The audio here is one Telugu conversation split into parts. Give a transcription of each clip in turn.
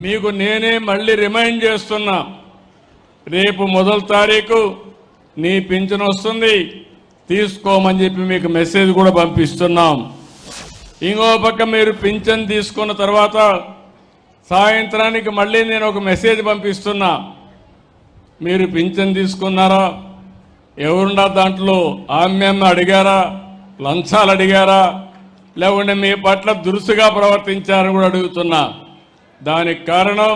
మీకు నేనే మళ్ళీ రిమైండ్ చేస్తున్నా, రేపు మొదటి తారీఖు నీ పింఛన్ వస్తుంది, తీసుకోమని చెప్పి మీకు మెసేజ్ కూడా పంపిస్తున్నాం. ఇంకో పక్క మీరు పింఛన్ తీసుకున్న తర్వాత సాయంత్రానికి మళ్ళీ నేను ఒక మెసేజ్ పంపిస్తున్నా. మీరు పింఛన్ తీసుకున్నారా? ఎవరున్నా దాంట్లో ఆమ్యాన్ని అడిగారా? లంచాలు అడిగారా? లేకుంటే మీ పట్ల దురుసుగా ప్రవర్తించారని కూడా అడుగుతున్నా. దానికి కారణం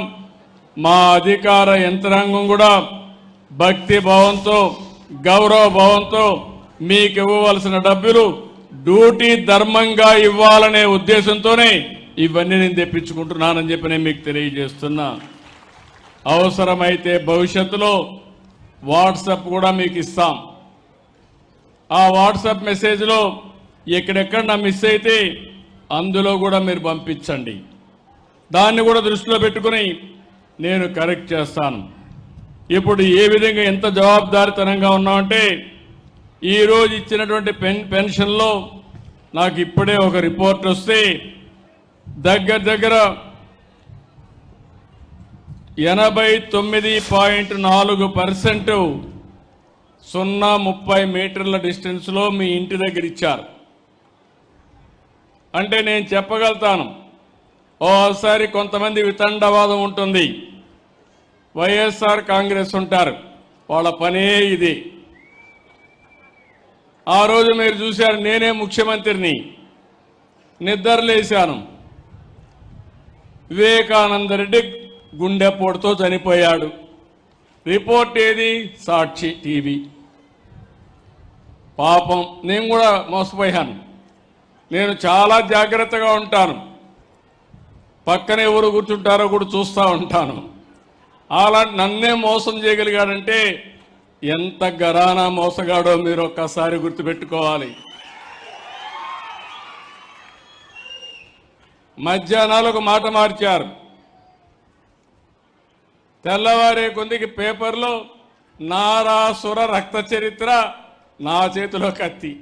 మా అధికార యంత్రాంగం కూడా భక్తి భావంతో గౌరవ భావంతో మీకు ఇవ్వవలసిన డబ్బులు డ్యూటీ ధర్మంగా ఇవ్వాలనే ఉద్దేశంతోనే ఇవన్నీ నేను తెప్పించుకుంటున్నానని చెప్పి నేను మీకు తెలియజేస్తున్నా. అవసరమైతే భవిష్యత్తులో వాట్సాప్ కూడా మీకు ఇస్తాం. ఆ వాట్సాప్ మెసేజ్లో ఎక్కడెక్కడ నా మిస్ అయితే అందులో కూడా మీరు పంపించండి. దాన్ని కూడా దృష్టిలో పెట్టుకుని నేను కరెక్ట్ చేస్తాను. ఇప్పుడు ఏ విధంగా ఎంత జవాబుదారీతనంగా ఉన్నామంటే, ఈరోజు ఇచ్చినటువంటి పెన్షన్లో నాకు ఇప్పుడే ఒక రిపోర్ట్ వస్తే దగ్గర 89.4% 0.30 మీటర్ల డిస్టెన్స్లో మీ ఇంటి దగ్గర ఇచ్చారు. అంటే నేను చెప్పగలుగుతాను, ఓసారి కొంతమంది వితండవాదం ఉంటుంది, వైఎస్ఆర్ కాంగ్రెస్ ఉంటారు, వాళ్ళ పనే ఇది. ఆ రోజు మీరు చూశారు, నేనే ముఖ్యమంత్రిని, నిద్రలేశాను, వివేకానంద రెడ్డి గుండెపోటుతో చనిపోయాడు. రిపోర్ట్ ఏది? సాక్షి టీవీ. పాపం నేను కూడా మోసపోయాను. నేను చాలా జాగ్రత్తగా ఉంటాను, పక్కన ఎవరు కూర్చుంటారో కూడా చూస్తూ ఉంటాను. అలాంటి నన్నే మోసం చేయగలిగాడంటే ఎంత గరానా మోసగాడో మీరు ఒక్కసారి గుర్తుపెట్టుకోవాలి. మధ్యాహ్నాలు ఒక మాట మార్చారు, తెల్లవారే కొందికి పేపర్లో నారాసుర రక్త చరిత్ర, నా చేతిలో కత్తి.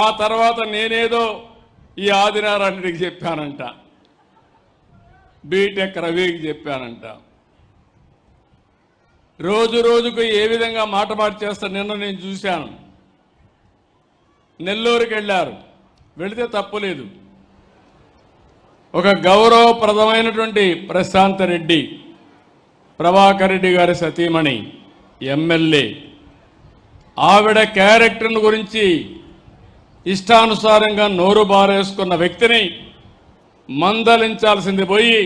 ఆ తర్వాత నేనేదో ఈ ఆదినారాయణకి చెప్పానంట, బీటెక్ రవికి చెప్పానంట. రోజు రోజుకు ఏ విధంగా మాట మార్చేస్తా నిన్న నేను చూశాను. నెల్లూరుకి వెళ్ళారు, వెళితే తప్పులేదు. ఒక గౌరవప్రదమైనటువంటి ప్రశాంత్ రెడ్డి, ప్రభాకర్ రెడ్డి గారి సతీమణి, ఎమ్మెల్యే, ఆవిడ క్యారెక్టర్ను గురించి ఇష్టానుసారంగా నోరు బారేసుకున్న వ్యక్తిని మందలించాల్సింది పోయి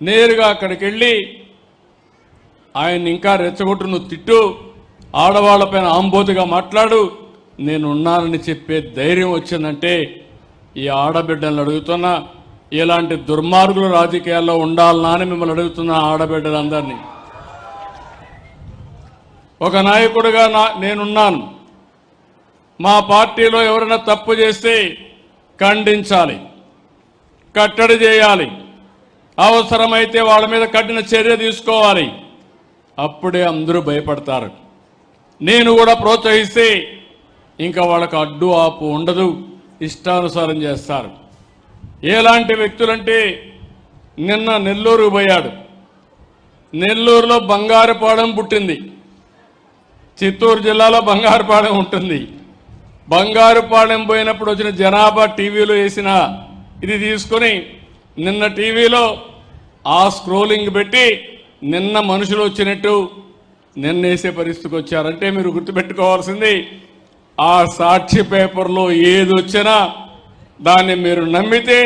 నేరుగా అక్కడికి వెళ్ళి ఆయన ఇంకా రెచ్చగొట్టు, నువ్వు తిట్టు, ఆడవాళ్లపైన ఆంబోతుగా మాట్లాడు, నేనున్నానని చెప్పే ధైర్యం వచ్చిందంటే ఈ ఆడబిడ్డలను అడుగుతున్నా, ఇలాంటి దుర్మార్గులు రాజకీయాల్లో ఉండాలనా అని మిమ్మల్ని అడుగుతున్నా. ఆడబిడ్డలందరినీ ఒక నాయకుడిగా నేనున్నాను. మా పార్టీలో ఎవరైనా తప్పు చేస్తే ఖండించాలి, కట్టడి చేయాలి, అవసరమైతే వాళ్ళ మీద కఠిన చర్య తీసుకోవాలి. అప్పుడే అందరూ భయపడతారు. నేను కూడా ప్రోత్సహిస్తే ఇంకా వాళ్ళకు అడ్డు ఆపు ఉండదు, ఇష్టానుసారం చేస్తారు. ఎలాంటి వ్యక్తులంటే, నిన్న నెల్లూరు పోయాడు, నెల్లూరులో బంగారుపాలెం పుట్టింది, చిత్తూరు జిల్లాలో బంగారుపాలెం ఉంటుంది. బంగారుపాలెం పోయినప్పుడు వచ్చిన జనాభా టీవీలో వేసిన ఇది తీసుకొని నిన్న టీవీలో ఆ స్క్రోలింగ్ పెట్టి నిన్న మనుషులు వచ్చినట్టు నిన్న వేసే పరిస్థితికి వచ్చారంటే మీరు గుర్తుపెట్టుకోవాల్సింది, ఆ సాక్షి పేపర్లో ఏది వచ్చినా దాన్ని మీరు నమ్మితే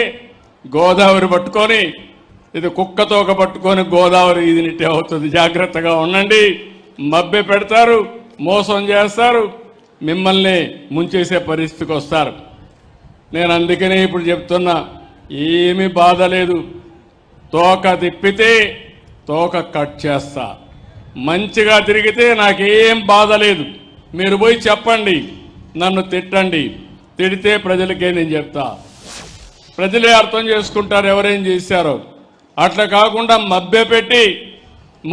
గోదావరి పట్టుకొని, ఇది కుక్కతోక పట్టుకొని గోదావరి ఈదినట్టే అవుతుంది. జాగ్రత్తగా ఉండండి. మభ్య పెడతారు, మోసం చేస్తారు, మిమ్మల్ని ముంచేసే పరిస్థితికి వస్తారు. నేను అందుకనే ఇప్పుడు చెప్తున్నా, ఏమీ బాధ లేదు, తోక తిప్పితే తోక కట్ చేస్తా, మంచిగా తిరిగితే నాకేం బాధ లేదు. మీరు పోయి చెప్పండి, నన్ను తిట్టండి, తిడితే ప్రజలకే నేను చెప్తా, ప్రజలే అర్థం చేసుకుంటారు ఎవరేం చేశారో. అట్లా కాకుండా మభ్యపెట్టి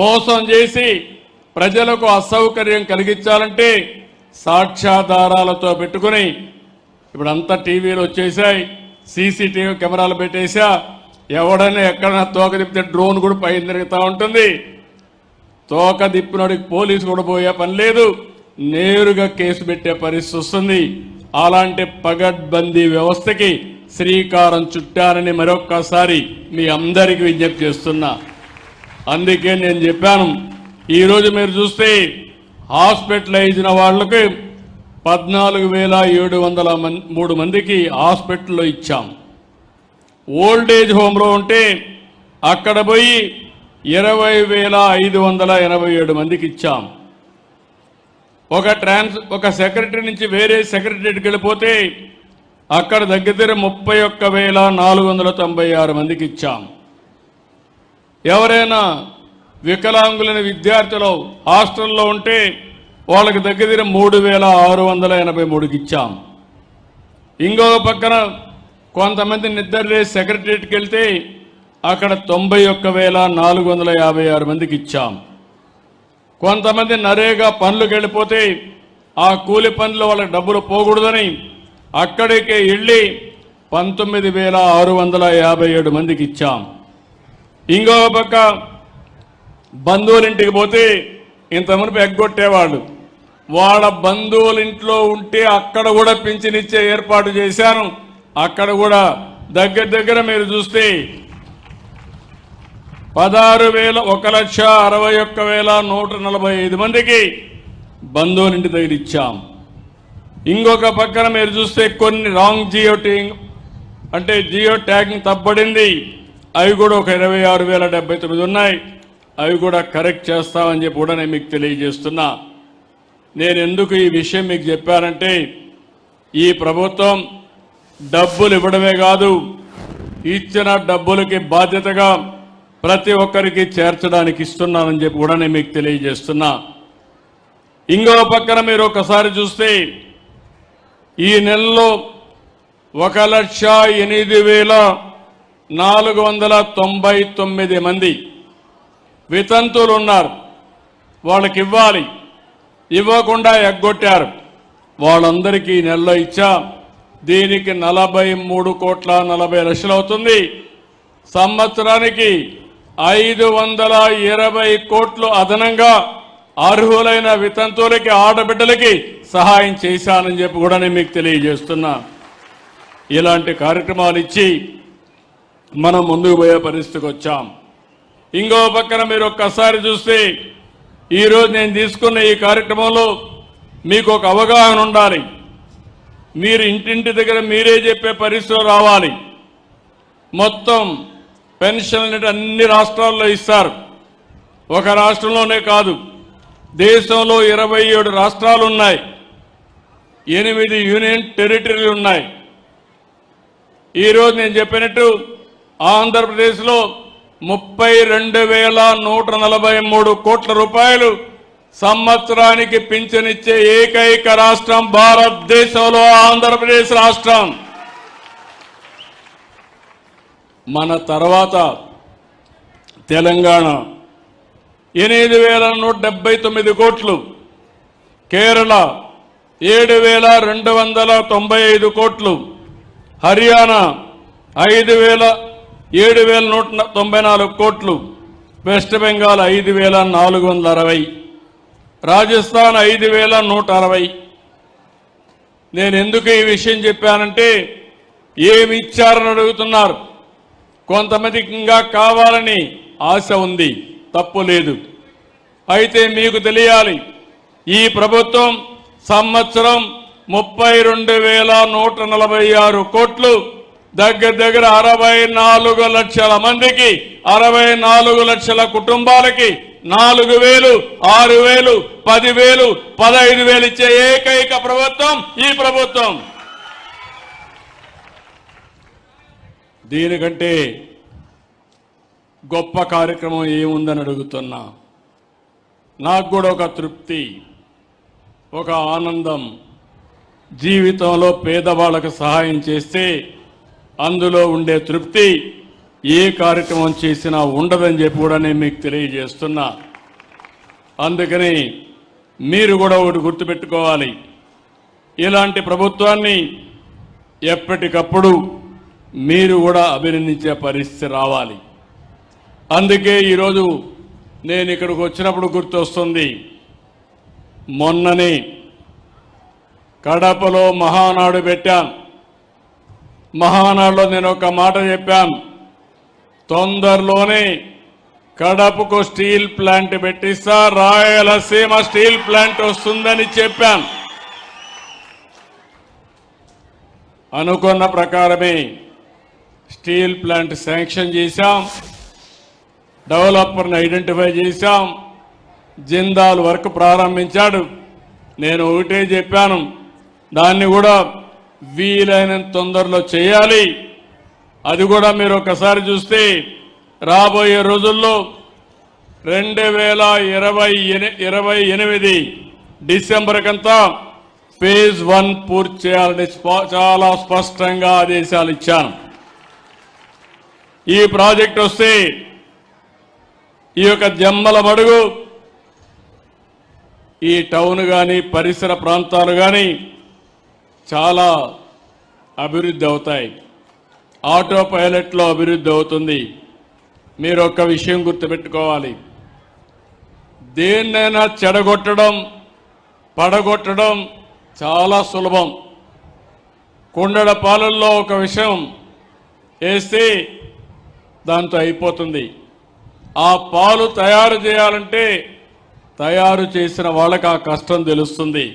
మోసం చేసి ప్రజలకు అసౌకర్యం కలిగించాలంటే సాక్ష్యాధారాలతో పెట్టుకుని, ఇప్పుడు అంతా టీవీలు వచ్చేసాయి, సీసీటీవీ కెమెరాలు పెట్టేశా. ఎవడైనా ఎక్కడైనా తోక తిప్పితే డ్రోన్ కూడా పైన తిరుగుతూ ఉంటుంది. తోక తిప్పినోడికి పోలీసు కూడా పోయే పని లేదు, నేరుగా కేసు పెట్టే పరిస్థితి వస్తుంది. అలాంటి పగడ్బందీ వ్యవస్థకి శ్రీకారం చుట్టారని మరొక్కసారి మీ అందరికీ విజ్ఞప్తి చేస్తున్నా. అందుకే నేను చెప్పాను, ఈరోజు మీరు చూస్తే హాస్పిటలైజ్ అయిన వాళ్ళకి 14,703 మందికి హాస్పిటల్లో ఇచ్చాం. ఓల్డేజ్ హోమ్లో ఉంటే అక్కడ పోయి 20,587 మందికి ఇచ్చాం. ఒక సెక్రటరీ నుంచి వేరే సెక్రటరీకి వెళ్ళిపోతే అక్కడ దగ్గర 31,496 మందికి ఇచ్చాం. ఎవరైనా వికలాంగులైన విద్యార్థులు హాస్టల్లో ఉంటే వాళ్ళకి దగ్గర 3,683కి ఇచ్చాం. ఇంకో పక్కన కొంతమంది నిద్రలే సెక్రటరీకి వెళ్తే అక్కడ 91,456 మందికి ఇచ్చాం. కొంతమంది నరేగా పనులకు వెళ్ళిపోతే ఆ కూలి పనులు వాళ్ళకి డబ్బులు పోకూడదని అక్కడికే వెళ్ళి 19,657 మందికి ఇచ్చాం. ఇంకో పక్క బంధువులింటికి పోతే ఇంతమంది ఎగ్గొట్టేవాళ్ళు, వాళ్ళ బంధువులింట్లో ఉంటే అక్కడ కూడా పింఛనిచ్చే ఏర్పాటు చేశాను. అక్కడ కూడా దగ్గర మీరు చూస్తే 1,61,61,145 మందికి బంధువులింటి దగ్గర ఇచ్చాం. ఇంకొక పక్కన మీరు చూస్తే కొన్ని రాంగ్ జియో ట్యాగింగ్ తప్పబడింది, అవి కూడా ఒక 26,079 ఉన్నాయి. అవి కూడా కరెక్ట్ చేస్తామని చెప్పి కూడా నేను మీకు తెలియజేస్తున్నా. నేను ఎందుకు ఈ విషయం మీకు చెప్పానంటే, ఈ ప్రభుత్వం డబ్బులు ఇవ్వడమే కాదు, ఇచ్చిన డబ్బులకి బాధ్యతగా ప్రతి ఒక్కరికి చేర్చడానికి ఇస్తున్నానని చెప్పి కూడా నేను మీకు తెలియజేస్తున్నా. ఇంకో పక్కన మీరు ఒకసారి చూస్తే ఈ నెలలో 1,08,499 మంది వితంతువులు ఉన్నారు. వాళ్ళకి ఇవ్వాలి, ఇవ్వకుండా ఎగ్గొట్టారు. వాళ్ళందరికీ ఈ నెలలో ఇచ్చా. దీనికి 43,40,00,000 అవుతుంది. సంవత్సరానికి 520 కోట్లు అదనంగా అర్హులైన వితంతువులకి ఆడబిడ్డలకి సహాయం చేశానని చెప్పి కూడా నేను మీకు తెలియజేస్తున్నా. ఇలాంటి కార్యక్రమాలు ఇచ్చి మనం ముందుకు పోయే పరిస్థితికి వచ్చాం. ఇంకో పక్కన మీరు ఒక్కసారి చూస్తే ఈరోజు నేను తీసుకున్న ఈ కార్యక్రమంలో మీకు ఒక అవగాహన ఉండాలి. మీరు ఇంటింటి దగ్గర మీరే చెప్పే పరిస్థితిలో రావాలి. మొత్తం పెన్షన్లు అన్ని రాష్ట్రాల్లో ఇస్తారు. ఒక రాష్ట్రంలోనే కాదు, దేశంలో 27 రాష్ట్రాలు ఉన్నాయి, 8 యూనియన్ టెరిటరీలు ఉన్నాయి. ఈరోజు నేను చెప్పినట్టు ఆంధ్రప్రదేశ్లో 32,143 కోట్ల రూపాయలు సంవత్సరానికి పింఛనిచ్చే ఏకైక రాష్ట్రం భారతదేశంలో ఆంధ్రప్రదేశ్ రాష్ట్రం. మన తర్వాత తెలంగాణ 8,179 కోట్లు, కేరళ 7,295 కోట్లు, హర్యానా 7,194 కోట్లు, వెస్ట్ బెంగాల్ 5,460, రాజస్థాన్ 5,160. నేను ఎందుకు ఈ విషయం చెప్పానంటే, ఏమి ఇచ్చారని అడుగుతున్నారు. కొంతమందికి ఇంకా కావాలని ఆశ ఉంది, తప్పు లేదు. అయితే మీకు తెలియాలి, ఈ ప్రభుత్వం సంవత్సరం 32,146 కోట్లు, దగ్గర 64 లక్షల మందికి, 64 లక్షల కుటుంబాలకి 4,000, 6,000, 10,000, 15,000 ఇచ్చే ఏకైక ప్రభుత్వం ఈ ప్రభుత్వం. దీనికంటే గొప్ప కార్యక్రమం ఏముందని అడుగుతున్నా. నాకు కూడా ఒక తృప్తి, ఒక ఆనందం. జీవితంలో పేదవాళ్ళకు సహాయం చేస్తే అందులో ఉండే తృప్తి ఏ కార్యక్రమం చేసినా ఉండదని చెప్పి కూడా నేను మీకు తెలియజేస్తున్నా. అందుకని మీరు కూడా ఒకటి గుర్తుపెట్టుకోవాలి, ఇలాంటి ప్రభుత్వాన్ని ఎప్పటికప్పుడు మీరు కూడా అభినందించే పరిస్థితి రావాలి. అందుకే ఈరోజు నేను ఇక్కడికి వచ్చినప్పుడు గుర్తొస్తుంది, మొన్ననే కడపలో మహానాడు పెట్టాను. మహానాడులో నేను ఒక మాట చెప్పాను, తొందరలోనే కడపకు స్టీల్ ప్లాంట్ పెట్టిస్తా, రాయలసీమ స్టీల్ ప్లాంట్ వస్తుందని చెప్పాను. అనుకున్న ప్రకారమే స్టీల్ ప్లాంట్ శాంక్షన్ చేశాం, డెవలపర్ని ఐడెంటిఫై చేశాం, జిందాల్ వర్క్ ప్రారంభించాడు. నేను ఒకటే చెప్పాను, దాన్ని కూడా వీలైనంత తొందరలో చేయాలి. అది కూడా మీరు ఒకసారి చూస్తే రాబోయే రోజుల్లో 2028 డిసెంబర్ కంతా ఫేజ్ 1 పూర్తి చేయాలని చాలా స్పష్టంగా ఆదేశాలు ఇచ్చాను. ఈ ప్రాజెక్ట్ వస్తే ఈ యొక్క జమ్మల మడుగు, ఈ టౌన్ కానీ పరిసర ప్రాంతాలు కానీ చాలా అభివృద్ధి అవుతాయి. ఆటో పైలట్లో అభివృద్ధి అవుతుంది. మీరు ఒక్క విషయం గుర్తుపెట్టుకోవాలి, దేన్నైనా చెడగొట్టడం పడగొట్టడం చాలా సులభం. కుండడ పాలల్లో ఒక విషయం వేస్తే దాంతో అయిపోతుంది. ఆ పాలు తయారు చేయాలంటే తయారు చేసిన వాళ్ళకి ఆ కష్టం తెలుస్తుంది.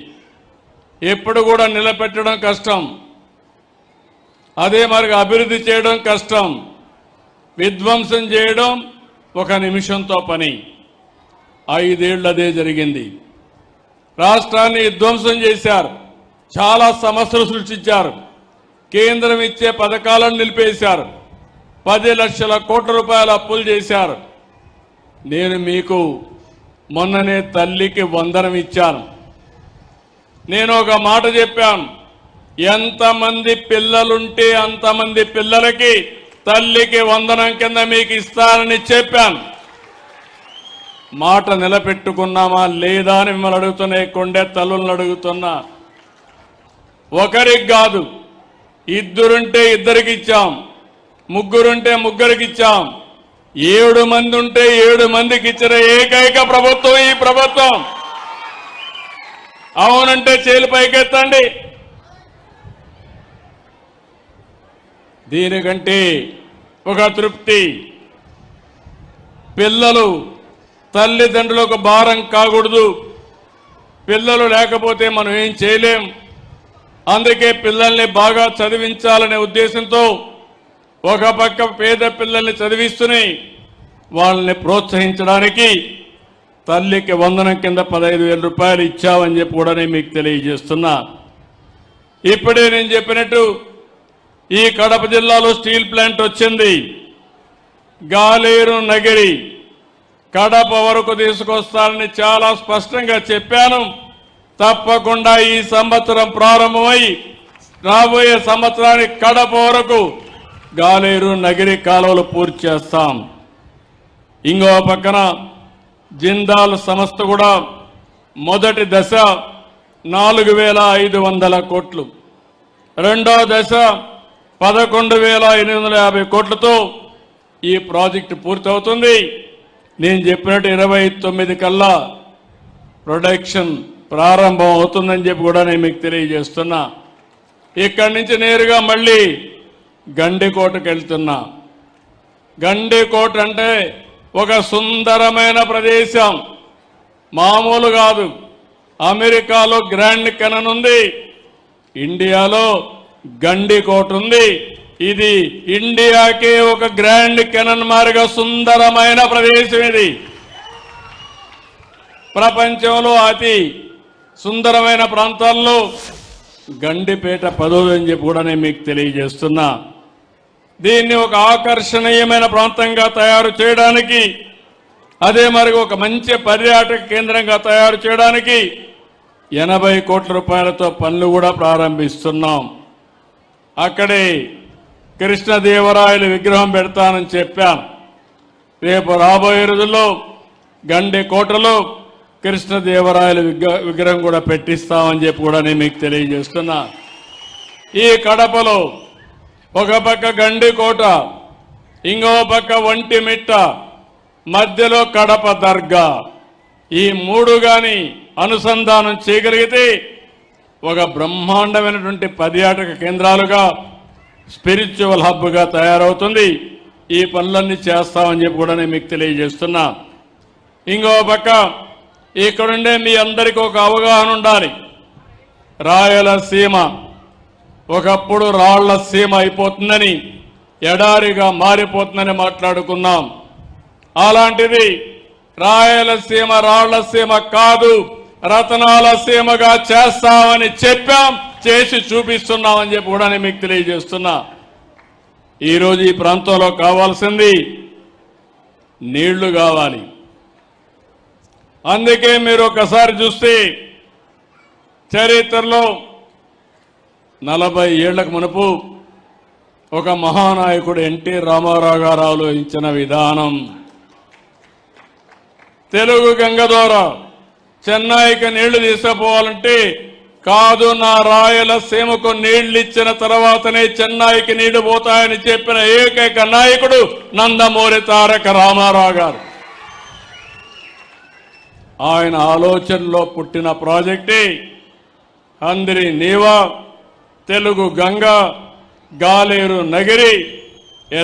ఎప్పుడు కూడా నిలబెట్టడం కష్టం, అదే మరి అభివృద్ధి చేయడం కష్టం, విధ్వంసం చేయడం ఒక నిమిషంతో పని. 5 ఏళ్ళు అదే జరిగింది. రాష్ట్రాన్ని విధ్వంసం చేశారు, చాలా సమస్యలు సృష్టించారు, కేంద్రం ఇచ్చే పథకాలను నిలిపేశారు, 10 లక్షల కోట్ల రూపాయల అప్పులు చేశారు. నేను మీకు మొన్ననే తల్లికి వందనం ఇచ్చాను. నేను ఒక మాట చెప్పాను, ఎంతమంది పిల్లలుంటే అంతమంది పిల్లలకి తల్లికి వందనం కింద మీకు ఇస్తానని చెప్పాను. మాట నిలబెట్టుకున్నామా లేదా అని మిమ్మల్ని అడుగుతున్నా, కొండే తల్లులను అడుగుతున్నా. ఒకరికి కాదు, ఇద్దరుంటే ఇద్దరికి ఇచ్చాం, ముగ్గురుంటే ముగ్గురికి ఇచ్చాం, 7 మంది ఉంటే 7 మందికి ఇచ్చిన ఏకైక ప్రభుత్వం ఈ ప్రభుత్వం. అవునంటే చేలు పైకెత్తండి. దీనికంటే ఒక తృప్తి, పిల్లలు తల్లిదండ్రులకు భారం కాకూడదు. పిల్లలు లేకపోతే మనం ఏం చేయలేం. అందుకే పిల్లల్ని బాగా చదివించాలనే ఉద్దేశంతో ఒక పక్క పేద పిల్లల్ని చదివిస్తూనే వాళ్ళని ప్రోత్సహించడానికి తల్లికి వందనం కింద 15,000 రూపాయలు ఇచ్చామని చెప్పి కూడా నేను మీకు తెలియజేస్తున్నా. ఇప్పుడే నేను చెప్పినట్టు ఈ కడప జిల్లాలో స్టీల్ ప్లాంట్ వచ్చింది. గాలేరు నగిరి కడప వరకు తీసుకొస్తానని చాలా స్పష్టంగా చెప్పాను. తప్పకుండా ఈ సంవత్సరం ప్రారంభమై రాబోయే సంవత్సరానికి కడప వరకు గాలేరు నగిరి కాలువలు పూర్తి చేస్తాం. ఇంకో పక్కన జిందాల్ సంస్థ కూడా మొదటి దశ 4,500 కోట్లు, రెండో దశ 11,850 కోట్లతో ఈ ప్రాజెక్టు పూర్తవుతుంది. నేను చెప్పినట్టు 29 కల్లా ప్రొడక్షన్ ప్రారంభం అవుతుందని చెప్పి కూడా నేను మీకు తెలియజేస్తున్నా. ఇక్కడి నుంచి నేరుగా మళ్ళీ గండికోటకు వెళ్తున్నా. గండికోట అంటే ఒక సుందరమైన ప్రదేశం, మామూలు కాదు. అమెరికాలో గ్రాండ్ కెనన్ ఉంది, ఇండియాలో గండికోట ఉంది. ఇది ఇండియాకే ఒక గ్రాండ్ కెనన్ మారిగా సుందరమైన ప్రదేశం. ఇది ప్రపంచంలో అతి సుందరమైన ప్రాంతాల్లో గండిపేట 10వ అని చెప్పి కూడా నేను మీకు తెలియజేస్తున్నా. దీన్ని ఒక ఆకర్షణీయమైన ప్రాంతంగా తయారు చేయడానికి, అదే మరి ఒక మంచి పర్యాటక కేంద్రంగా తయారు చేయడానికి 80 కోట్ల రూపాయలతో పనులు కూడా ప్రారంభిస్తున్నాం. అక్కడే కృష్ణదేవరాయల విగ్రహం పెడతానని చెప్పాను. రేపు రాబోయే రోజుల్లో గండికోటలో కృష్ణదేవరాయల విగ్రహం కూడా పెట్టిస్తామని చెప్పి కూడా నేను మీకు తెలియజేస్తున్నా. ఈ కడపలో ఒక పక్క గండికోట, ఇంకో పక్క ఒంటిమిట్ట, మధ్యలో కడప దర్గా. ఈ మూడు గాని అనుసంధానం చేయగలిగితే ఒక బ్రహ్మాండమైనటువంటి పర్యాటక కేంద్రాలుగా, స్పిరిచువల్ హబ్గా తయారవుతుంది. ఈ పనులన్నీ చేస్తామని చెప్పి కూడా నేను మీకు తెలియజేస్తున్నా. ఇంకో పక్క ఇక్కడుండే మీ అందరికీ ఒక అవగాహన ఉండాలి. రాయలసీమ ఒకప్పుడు రాళ్ల సీమ అయిపోతుందని, ఎడారిగా మారిపోతుందని మాట్లాడుకున్నాం. అలాంటిది రాయలసీమ రాళ్ల సీమ కాదు, రతనాల సీమగా చేస్తామని చెప్పాం, చేసి చూపిస్తున్నామని చెప్పి కూడా నేను మీకు తెలియజేస్తున్నా. ఈరోజు ఈ ప్రాంతంలో కావాల్సింది నీళ్లు కావాలి. అందుకే మీరు ఒకసారి చూస్తే చరిత్రలో 40 ఏళ్లకు మునుపు ఒక మహానాయకుడు ఎన్టీ రామారావు గారు ఆలోచించిన విధానం, తెలుగు గంగ ద్వారా చెన్నైకి నీళ్లు తీసుకుపోవాలంటే కాదు, నా రాయలసీమకు నీళ్లు ఇచ్చిన తర్వాతనే చెన్నైకి నీళ్లు పోతాయని చెప్పిన ఏకైక నాయకుడు నందమూరి తారక రామారావు గారు. ఆయన ఆలోచనలో పుట్టిన ప్రాజెక్టే హంద్రి నీవా, తెలుగు గంగ, గాలేరు నగిరి,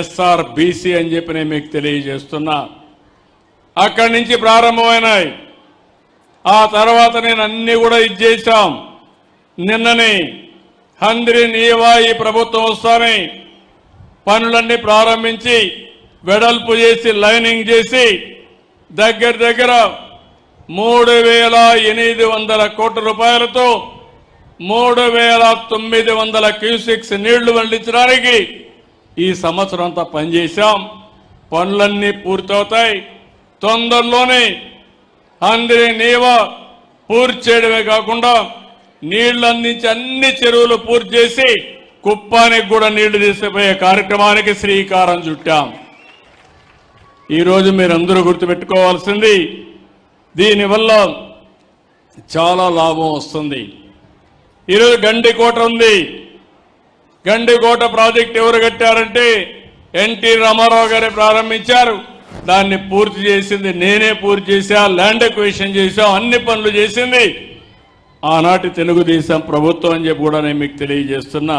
SRBC అని చెప్పి నేను మీకు తెలియజేస్తున్నా. అక్కడి నుంచి ప్రారంభమైనాయి. ఆ తర్వాత నేను అన్ని కూడా ఇచ్చేశాం. నిన్ననే హంద్రి నీవా ఈ ప్రభుత్వం వస్తానే పనులన్నీ ప్రారంభించి వెడల్పు చేసి లైనింగ్ చేసి దగ్గర 3,800 కోట్ల రూపాయలతో 3,900 క్యూసెక్స్ నీళ్లు మళ్లించడానికి ఈ సంవత్సరం అంతా పనిచేశాం. పనులన్నీ పూర్తవుతాయి. తొందరలోనే హంద్రి నీవా పూర్తి చేయడమే కాకుండా నీళ్లు అందించి అన్ని చెరువులు పూర్తి చేసి కుప్పానికి కూడా నీళ్లు తీసుకుపోయే కార్యక్రమానికి శ్రీకారం చుట్టాం. ఈరోజు మీరందరూ గుర్తుపెట్టుకోవాల్సింది, దీనివల్ల చాలా లాభం వస్తుంది. ఈరోజు గండికోట ఉంది. గండికోట ప్రాజెక్ట్ ఎవరు కట్టారంటే ఎన్టీ రామారావు గారే ప్రారంభించారు. దాన్ని పూర్తి చేసింది నేనే పూర్తి చేశా, ల్యాండ్ ఎక్విజిషన్ చేశాం, అన్ని పనులు చేసింది ఆనాటి తెలుగుదేశం ప్రభుత్వం అని చెప్పి కూడా నేను మీకు తెలియజేస్తున్నా.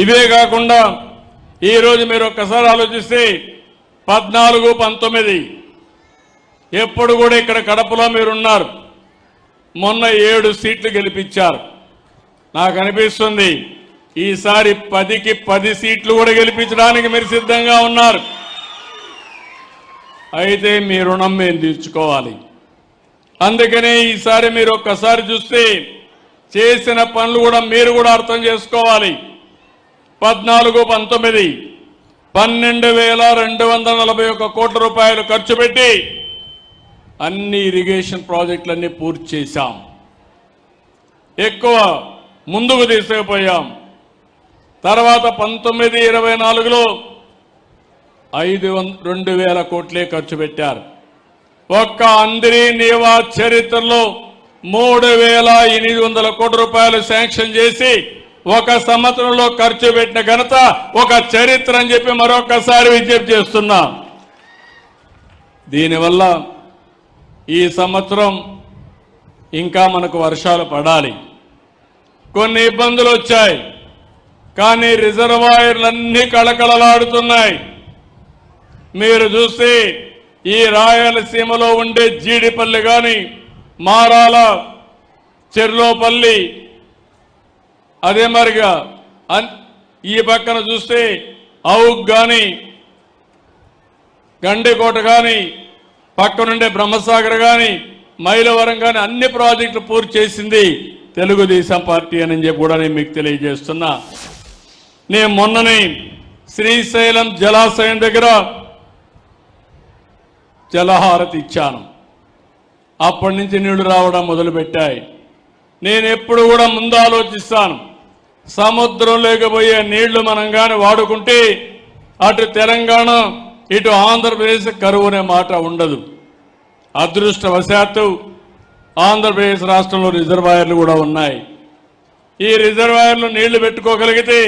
ఇవే కాకుండా ఈరోజు మీరు ఒక్కసారి ఆలోచిస్తే 14, 19 ఎప్పుడు కూడా ఇక్కడ కడపలో మీరున్నారు. మొన్న 7 సీట్లు గెలిపించారు. నాకు అనిపిస్తుంది ఈసారి 10కి 10 సీట్లు కూడా గెలిపించడానికి మీరు సిద్ధంగా ఉన్నారు. అయితే మీ రుణం మేము తీర్చుకోవాలి. అందుకనే ఈసారి మీరు ఒక్కసారి చూస్తే చేసిన పనులు కూడా మీరు కూడా అర్థం చేసుకోవాలి. 14, 19 12,241 కోట్ల రూపాయలు ఖర్చు పెట్టి అన్ని ఇరిగేషన్ ప్రాజెక్టులన్నీ పూర్తి చేశాం. ఎక్కువ ముందుకు తీసుకుపోయాం. తర్వాత 19, 24లో 2,000 కోట్లే ఖర్చు పెట్టారు. ఒక్క హంద్రి నీవా చరిత్రలో 3,800 కోట్ల రూపాయలు శాంక్షన్ చేసి ఒక సంవత్సరంలో ఖర్చు పెట్టిన ఘనత ఒక చరిత్ర అని చెప్పి మరొకసారి విజ్ఞప్తి చేస్తున్నా. దీనివల్ల ఈ సంవత్సరం ఇంకా మనకు వర్షాలు పడాలి. కొన్ని ఇబ్బందులు వచ్చాయి, కానీ రిజర్వాయర్లన్నీ కళకళలాడుతున్నాయి. మీరు చూస్తే ఈ రాయలసీమలో ఉండే జీడిపల్లి కానీ, మారాల, చెర్లోపల్లి, అదే మరిగా ఈ పక్కన చూస్తే ఔక్ కానీ, గండికోట కానీ, పక్కనుండే బ్రహ్మసాగర్ కానీ, మైలవరం కానీ అన్ని ప్రాజెక్టులు పూర్తి చేసింది తెలుగుదేశం పార్టీ అని చెప్పి కూడా నేను మీకు తెలియజేస్తున్నా. నేను మొన్ననే శ్రీశైలం జలాశయం దగ్గర జలహారతి ఇచ్చాను. అప్పటి నుంచి నీళ్లు రావడం మొదలుపెట్టాయి. నేను ఎప్పుడు కూడా ముందు ఆలోచిస్తాను, సముద్రంలోకి పోయే నీళ్లు మనం కానీ వాడుకుంటే అటు తెలంగాణ ఇటు ఆంధ్రప్రదేశ్ కరువు అనే మాట ఉండదు. అదృష్టవశాత్తు ఆంధ్రప్రదేశ్ రాష్ట్రంలో రిజర్వాయర్లు కూడా ఉన్నాయి. ఈ రిజర్వాయర్లు నీళ్లు పెట్టుకోగలిగితే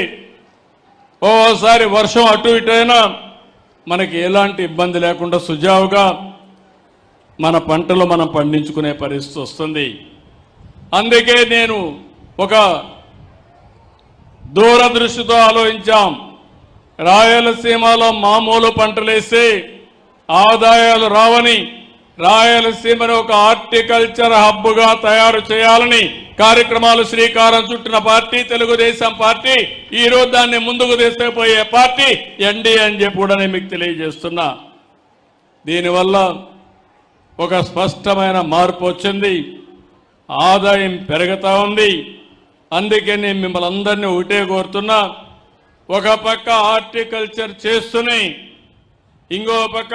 ఓసారి వర్షం అటు ఇటు అయినా మనకి ఎలాంటి ఇబ్బంది లేకుండా సుజావుగా మన పంటలు మనం పండించుకునే పరిస్థితి వస్తుంది. అందుకే నేను ఒక దూరదృష్టితో ఆలోచించాం. రాయలసీమలో మామూలు పంటలేసి ఆదాయాలు రావని రాయలసీమను ఒక హార్టికల్చర్ హబ్గా తయారు చేయాలని కార్యక్రమాలు శ్రీకారం చుట్టిన పార్టీ తెలుగుదేశం పార్టీ. ఈరోజు దాన్ని ముందుకు తీసుకుపోయే పార్టీ ఎన్డీఏ అని చెప్పి కూడా నేను మీకు తెలియజేస్తున్నా. దీనివల్ల ఒక స్పష్టమైన మార్పు వచ్చింది. ఆదాయం పెరుగుతా ఉంది. అందుకే నేను మిమ్మల్ని అందరినీ ఒకటే కోరుతున్నా, ఒక పక్క హార్టికల్చర్ చేస్తూనే ఇంకో పక్క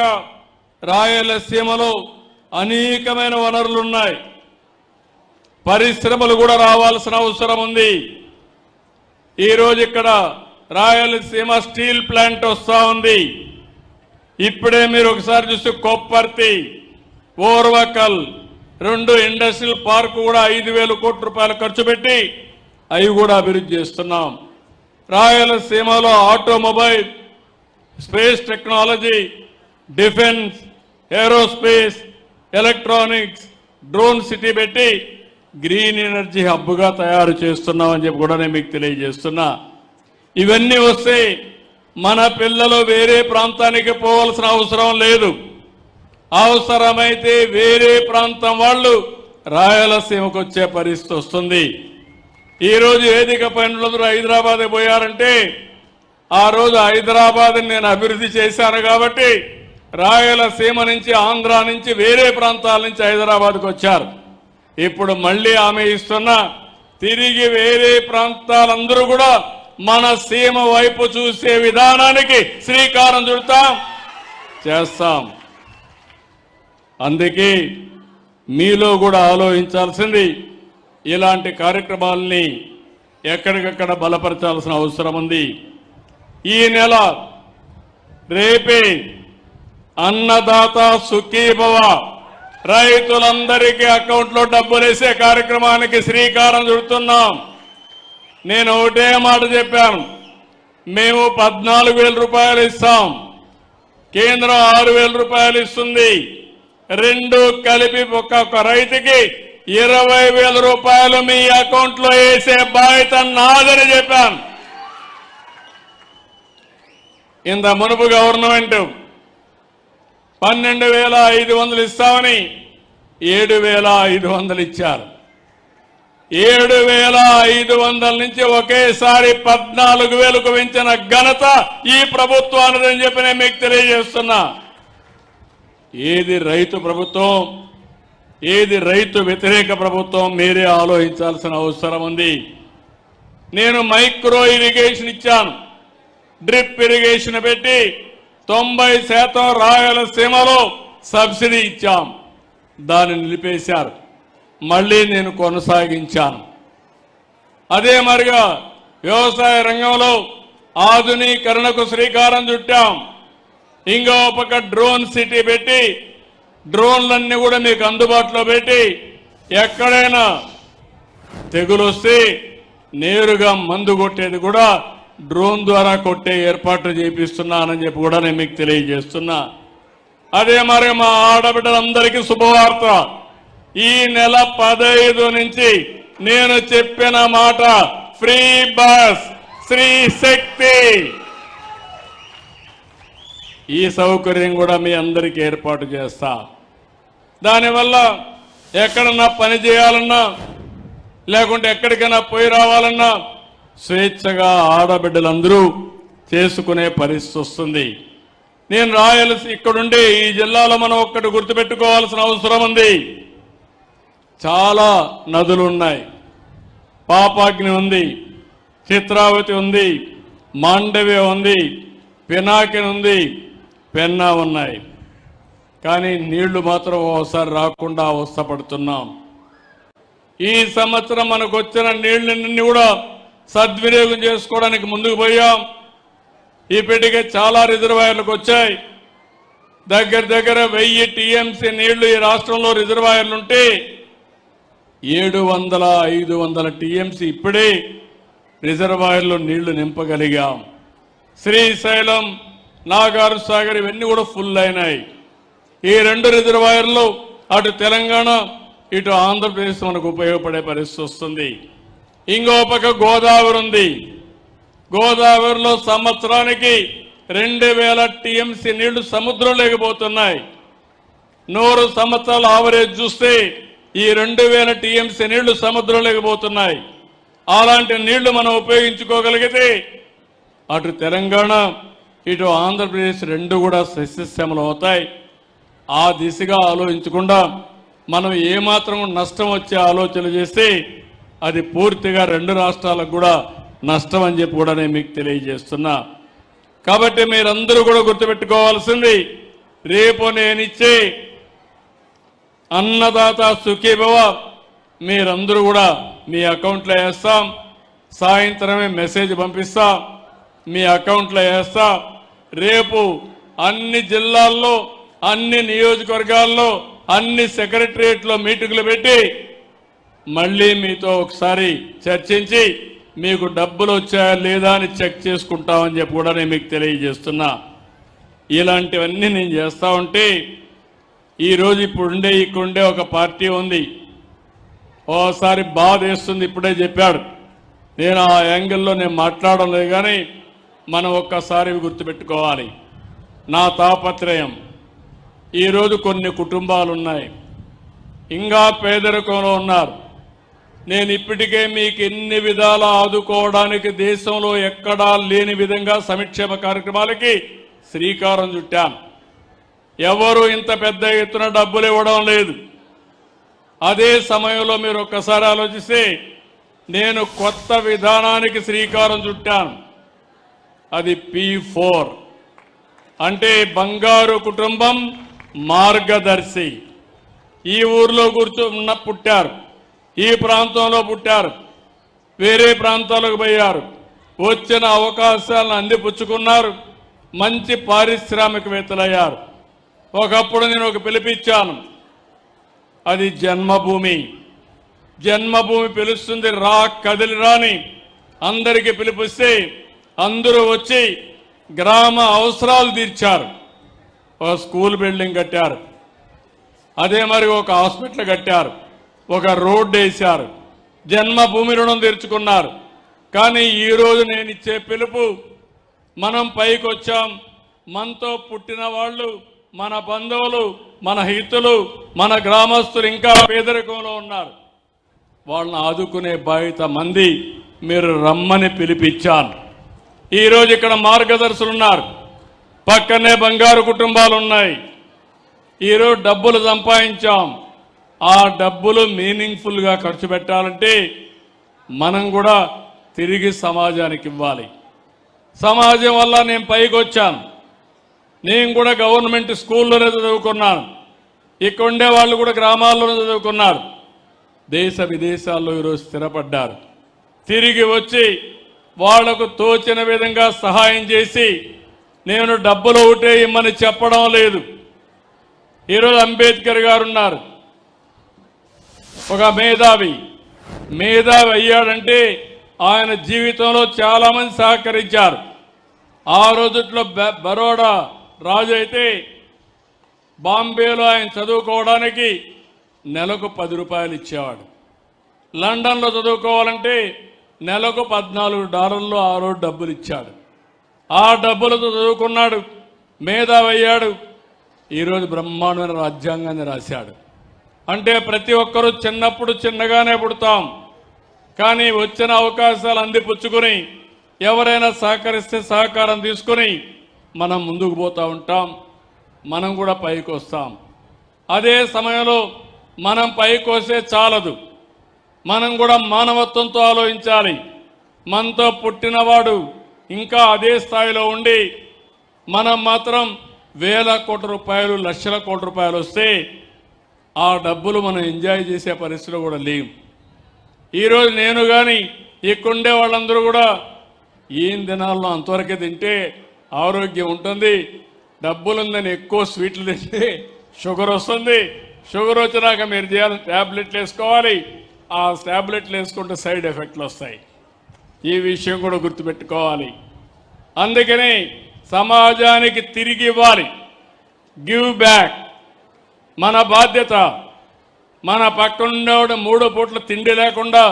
రాయలసీమలో అనేకమైన వనరులున్నాయి. పరిశ్రమలు కూడా రావాల్సిన అవసరం ఉంది. ఈరోజు ఇక్కడ రాయలసీమ స్టీల్ ప్లాంట్ వస్తూ ఉంది. ఇప్పుడే మీరు ఒకసారి చూస్తే కొప్పర్తి, ఓర్వకల్ 2 ఇండస్ట్రియల్ పార్క్ కూడా 5,000 కోట్ల రూపాయలు ఖర్చు పెట్టి అవి కూడా అభివృద్ధి చేస్తున్నాం. రాయలసీమలో automobile, space technology, defence, aerospace, electronics, drone city పెట్టి గ్రీన్ ఎనర్జీ హబ్గా తయారు చేస్తున్నామని చెప్పి కూడా నేను మీకు తెలియజేస్తున్నా. ఇవన్నీ వస్తే మన పిల్లలు వేరే ప్రాంతానికి పోవాల్సిన అవసరం లేదు. అవసరమైతే వేరే ప్రాంతం వాళ్ళు రాయలసీమకు వచ్చే పరిస్థితి వస్తుంది. ఈరోజు వేదిక పనులందరూ హైదరాబాద్ పోయారంటే ఆ రోజు హైదరాబాద్ నేను అభివృద్ధి చేశాను కాబట్టి రాయలసీమ నుంచి, ఆంధ్ర నుంచి, వేరే ప్రాంతాల నుంచి హైదరాబాద్కు వచ్చారు. ఇప్పుడు మళ్ళీ ఆమె ఇస్తున్న తిరిగి వేరే ప్రాంతాలందరూ కూడా మన సీమ వైపు చూసే విధానానికి శ్రీకారం చుడతాం, చేస్తాం. అందుకే మీలో కూడా ఆలోచించాల్సింది ఇలాంటి కార్యక్రమాలని ఎక్కడికక్కడ బలపరచాల్సిన అవసరం ఉంది. ఈ నెల రేపే అన్నదాత సుఖీభవ, రైతులందరికీ అకౌంట్లో డబ్బులు వేసే కార్యక్రమానికి శ్రీకారం చుడుతున్నాం. నేను ఒకటే మాట చెప్పాను, మేము 14,000 రూపాయలు ఇస్తాం, కేంద్రం 6,000 రూపాయలు ఇస్తుంది. 2 కలిపి ఒక్కొక్క రైతుకి 20,000 రూపాయలు మీ అకౌంట్లో వేసే బాధ్యత నాదని చెప్పాను. ఇంత మునుపు గవర్నమెంట్ 12,500 ఇస్తామని 7,500 ఇచ్చారు. 7,500 నుంచి ఒకేసారి 14,000కు పెంచిన ఘనత ఈ ప్రభుత్వానిదని చెప్పి నేను మీకు తెలియజేస్తున్నా. ఏది రైతు ప్రభుత్వం, ఏది రైతు వ్యతిరేక ప్రభుత్వం మీరే ఆలోచించాల్సిన అవసరం ఉంది. నేను మైక్రో ఇరిగేషన్ ఇచ్చాను, డ్రిప్ ఇరిగేషన్ పెట్టి 90% రాయలసీమలో సబ్సిడీ ఇచ్చాం. దాన్ని నిలిపేశారు, మళ్ళీ నేను కొనసాగించాను. అదే మరిగా వ్యవసాయ రంగంలో ఆధునీకరణకు శ్రీకారం చుట్టాం. ఇంకో పక్క డ్రోన్ సిటీ పెట్టి డ్రోన్లన్నీ కూడా మీకు అందుబాటులో పెట్టి ఎక్కడైనా తెగులు వస్తే నేరుగా మందు కొట్టేది కూడా డ్రోన్ ద్వారా కొట్టే ఏర్పాట్లు చేపిస్తున్నానని చెప్పి కూడా నేను మీకు తెలియజేస్తున్నా. అదే మరి మా ఆడబిడ్డలందరికీ శుభవార్త, ఈ నెల 15 నుంచి నేను చెప్పిన మాట ఫ్రీ బస్, శ్రీ శక్తి, ఈ సౌకర్యం కూడా మీ అందరికీ ఏర్పాటు చేస్తా. దానివల్ల ఎక్కడన్నా పని చేయాలన్నా లేకుంటే ఎక్కడికైనా పోయి రావాలన్నా స్వేచ్ఛగా ఆడబిడ్డలందరూ చేసుకునే పరిస్థితి వస్తుంది. నేను ఇక్కడుండి ఈ జిల్లాలో మనం ఒక్కటి గుర్తుపెట్టుకోవాల్సిన అవసరం ఉంది. చాలా నదులు ఉన్నాయి. పాపాగ్ని ఉంది, చిత్రావతి ఉంది, మాండవ్య ఉంది, పినాకిని ఉంది, పెన్నా ఉన్నాయి. కానీ నీళ్లు మాత్రం ఓసారి రాకుండా అవస్థపడుతున్నాం. ఈ సంవత్సరం మనకు వచ్చిన నీళ్ళన్నీ కూడా సద్వినియోగం చేసుకోవడానికి ముందుకు పోయాం. ఇప్పటికే చాలా రిజర్వాయర్లకు వచ్చాయి. దగ్గర 1000 టీఎంసీ నీళ్లు ఈ రాష్ట్రంలో రిజర్వాయర్లుంటే 700-500 టీఎంసీ ఇప్పుడే రిజర్వాయర్లో నీళ్లు నింపగలిగాం. శ్రీశైలం, నాగార్ సాగర్ ఇవన్నీ కూడా ఫుల్ అయినాయి. ఈ 2 రిజర్వాయర్లు అటు తెలంగాణ ఇటు ఆంధ్రప్రదేశ్ మనకు ఉపయోగపడే పరిస్థితి వస్తుంది. ఇంకో పక్క గోదావరి ఉంది. గోదావరిలో సంవత్సరానికి 2000 టీఎంసీ నీళ్లు సముద్రం లేకపోతున్నాయి. 100 సంవత్సరాల ఆవరేజ్ చూస్తే ఈ 2000 టీఎంసీ నీళ్లు సముద్రం లేకపోతున్నాయి. అలాంటి నీళ్లు మనం ఉపయోగించుకోగలిగితే అటు తెలంగాణ ఇటు ఆంధ్రప్రదేశ్ 2 కూడా సస్యశ్యామలం అవుతాయి. ఆ దిశగా ఆలోచించకుండా మనం ఏమాత్రం నష్టం వచ్చే ఆలోచన చేస్తే అది పూర్తిగా 2 రాష్ట్రాలకు కూడా నష్టం అని చెప్పి కూడా నేను మీకు తెలియజేస్తున్నా. కాబట్టి మీరందరూ కూడా గుర్తుపెట్టుకోవాల్సింది, రేపు నేనిచ్చే అన్నదాత సుఖీభవ మీరందరూ కూడా మీ అకౌంట్లో వేస్తాం. సాయంత్రమే మెసేజ్ పంపిస్తాం, మీ అకౌంట్లో వేస్తా. రేపు అన్ని జిల్లాల్లో అన్ని నియోజకవర్గాల్లో అన్ని సెక్రటరియట్లో మీటింగులు పెట్టి మళ్ళీ మీతో ఒకసారి చర్చించి మీకు డబ్బులు వచ్చాయా లేదా అని చెక్ చేసుకుంటామని చెప్పి కూడా నేను మీకు తెలియజేస్తున్నా. ఇలాంటివన్నీ నేను చేస్తా ఉంటే ఈరోజు ఇక్కడుండే ఒక పార్టీ ఉంది. ఓసారి బాధ వేస్తుంది, ఇప్పుడే చెప్పాడు. నేను ఆ యాంగిల్లో నేను మాట్లాడడం లేదు, కానీ మనం ఒక్కసారి గుర్తుపెట్టుకోవాలి. నా తాపత్రయం, ఈరోజు కొన్ని కుటుంబాలు ఉన్నాయి, ఇంకా పేదరికంలో ఉన్నారు. నేను ఇప్పటికే మీకు ఎన్ని విధాలా ఆదుకోవడానికి దేశంలో ఎక్కడా లేని విధంగా సంక్షేమ కార్యక్రమాలకి శ్రీకారం చుట్టాను. ఎవరు ఇంత పెద్ద ఎత్తున డబ్బులు ఇవ్వడం లేదు. అదే సమయంలో మీరు ఒక్కసారి ఆలోచిస్తే నేను కొత్త విధానానికి శ్రీకారం చుట్టాను. అది P4 అంటే బంగారు కుటుంబం మార్గదర్శి. ఈ ఊర్లో పుట్టారు, ఈ ప్రాంతంలో పుట్టారు, వేరే ప్రాంతాలకు పోయారు, వచ్చిన అవకాశాలను అందిపుచ్చుకున్నారు, మంచి పారిశ్రామికవేత్తలయ్యారు. ఒకప్పుడు నేను ఒక పిలిపిచ్చాను, అది జన్మభూమి. జన్మభూమి పిలుస్తుంది, రా కదిలి రాని అందరికీ పిలిపిస్తే అందరూ వచ్చి గ్రామ అవసరాలు తీర్చారు. ఒక స్కూల్ బిల్డింగ్ కట్టారు, అదే మరి ఒక హాస్పిటల్ కట్టారు, ఒక రోడ్డు వేశారు, జన్మభూమి రుణం తీర్చుకున్నారు. కానీ ఈరోజు నేను ఇచ్చే పిలుపు, మనం పైకి వచ్చాం, మనతో పుట్టిన వాళ్ళు, మన బంధువులు, మన హితులు, మన గ్రామస్తులు ఇంకా పేదరికంలో ఉన్నారు. వాళ్ళని ఆదుకునే బాధ్యత మంది. మీరు రమ్మని పిలిపించాను. ఈరోజు ఇక్కడ మార్గదర్శులు ఉన్నారు, పక్కనే బంగారు కుటుంబాలు ఉన్నాయి. ఈరోజు డబ్బులు సంపాదించాం, ఆ డబ్బులు మీనింగ్ఫుల్గా ఖర్చు పెట్టాలంటే మనం కూడా తిరిగి సమాజానికి ఇవ్వాలి. సమాజం వల్ల నేను పైకి వచ్చాను. నేను కూడా గవర్నమెంట్ స్కూల్లోనే చదువుకున్నాను, ఇక్కడ ఉండే వాళ్ళు కూడా గ్రామాల్లోనే చదువుకున్నారు, దేశ విదేశాల్లో ఈరోజు స్థిరపడ్డారు. తిరిగి వచ్చి వాళ్లకు తోచిన విధంగా సహాయం చేసి, నేను డబ్బులు ఒకటే ఇమ్మని చెప్పడం లేదు. ఈరోజు అంబేద్కర్ గారు ఉన్నారు, ఒక మేధావి అయ్యాడంటే ఆయన జీవితంలో చాలా మంది సహకరించారు. ఆ రోజుట్లో బరోడా రాజు అయితే బాంబేలో ఆయన చదువుకోవడానికి నెలకు 10 రూపాయలు ఇచ్చేవాడు. లండన్లో చదువుకోవాలంటే నెలకు $14 ఆ రోజు డబ్బులు ఇచ్చాడు. ఆ డబ్బులతో చదువుకున్నాడు, మేధావి అయ్యాడు. ఈరోజు బ్రహ్మాండమైన రాజ్యాంగాన్ని రాశాడు. అంటే ప్రతి ఒక్కరూ చిన్నప్పుడు చిన్నగానే పుడతాం, కానీ వచ్చిన అవకాశాలు అందిపుచ్చుకుని ఎవరైనా సహకరిస్తే సహకారం తీసుకుని మనం ముందుకు పోతూ ఉంటాం, మనం కూడా పైకి వస్తాం. అదే సమయంలో మనం పైకి వస్తే చాలదు, మనం కూడా మానవత్వంతో ఆలోచించాలి. మనతో పుట్టినవాడు ఇంకా అదే స్థాయిలో ఉండి మనం మాత్రం వేల కోట్ల రూపాయలు, లక్షల కోట్ల రూపాయలు వస్తే ఆ డబ్బులు మనం ఎంజాయ్ చేసే పరిస్థితిలో కూడా లేవు. ఈరోజు నేను కానీ ఇక్కడుండే వాళ్ళందరూ కూడా ఏం దినాల్లో అంతవరకే తింటే ఆరోగ్యం ఉంటుంది, డబ్బులుందని ఎక్కువ స్వీట్లు తింటే షుగర్ వస్తుంది, షుగర్ వచ్చినాక మీరు చేయాలి ట్యాబ్లెట్లు వేసుకోవాలి, ఆ ట్యాబ్లెట్లు వేసుకుంటే సైడ్ ఎఫెక్ట్లు వస్తాయి. ఈ విషయం కూడా గుర్తుపెట్టుకోవాలి. అందుకని సమాజానికి తిరిగి ఇవ్వాలి, గివ్ బ్యాక్ మన బాధ్యత. మన పక్కనుండేవాడు 3 పూట్ల తిండి లేకుండా